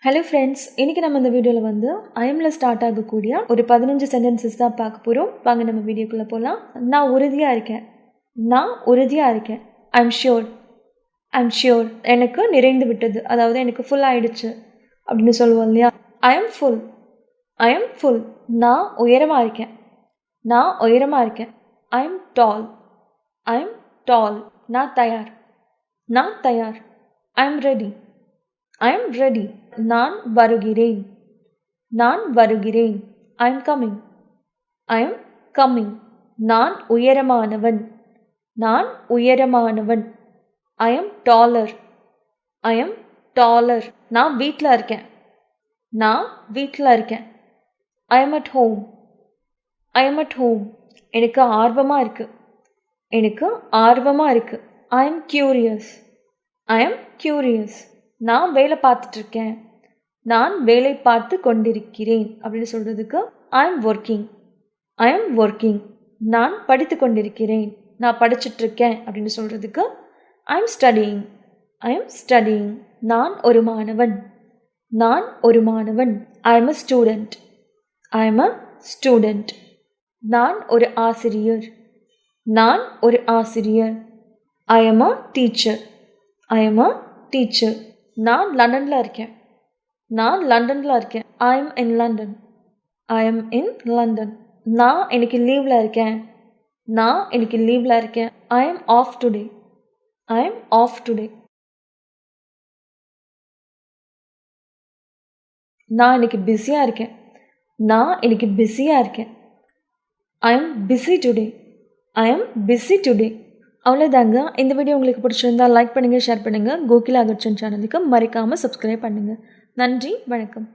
Hello friends, இன்றைக்கி நம்ம இந்த வீடியோவில் வந்து ஐஎம்ல ஸ்டார்ட் ஆகக்கூடிய ஒரு 15 சென்டென்சஸ் தான் பார்க்க போகிறோம். வாங்க நம்ம வீடியோக்குள்ளே போகலாம். நான் உறுதியாக இருக்கேன். நான் உறுதியாக இருக்கேன். I'm sure. I'm sure. எனக்கு நிறைந்து விட்டது, அதாவது எனக்கு ஃபுல் ஆகிடுச்சு அப்படின்னு சொல்லுவோம் இல்லையா. I am full. I am full. நான் உயரமாக இருக்கேன். நான் உயரமாக இருக்கேன். I am tall. I am tall. நான் தயார். நான் தயார். I am ready. I am ready. நான் வருகிறேன். நான் வருகிறேன். I am coming. I am coming. நான் உயரமானவன். நான் உயரமானவன். I am taller. I am taller. நான் வீட்டில் இருக்கேன். நான் வீட்டில் இருக்கேன். I am at home. I am at home. எனக்கு ஆர்வமாக இருக்குது. எனக்கு ஆர்வமாக இருக்குது. I am curious. I am curious. நான் வேலை பார்த்துட்ருக்கேன். நான் வேலை பார்த்து கொண்டிருக்கிறேன் அப்படின்னு சொல்கிறதுக்கு I am working. I am working. நான் படித்து கொண்டிருக்கிறேன். நான் படிச்சுட்ருக்கேன் அப்படின்னு சொல்கிறதுக்கு I am studying. I am studying. நான் ஒரு மாணவன். நான் ஒரு மாணவன். I am a student. I am a student. நான் ஒரு ஆசிரியர். நான் ஒரு ஆசிரியர். I am a teacher. I am a teacher. நான் லண்டனில் இருக்கேன். நான் லண்டனில் இருக்கேன். I M in London. I am in London. நான் இன்னைக்கு லீவில் இருக்கேன். நான் இன்னைக்கு லீவில் இருக்கேன். I am off today. I am off today. நான் இன்னைக்கு பிஸியாக இருக்கேன். நான் இன்னைக்கு பிஸியாக இருக்கேன். I am busy today. I am busy today. அவ்வளோதாங்க. இந்த வீடியோ உங்களுக்கு பிடிச்சிருந்தா லைக் பண்ணுங்கள், ஷேர் பண்ணுங்கள். கோகிலா அகர்ச்சந்த் சேனலுக்கு மறக்காமல் சப்ஸ்கிரைப் பண்ணுங்கள். நன்றி, வணக்கம்.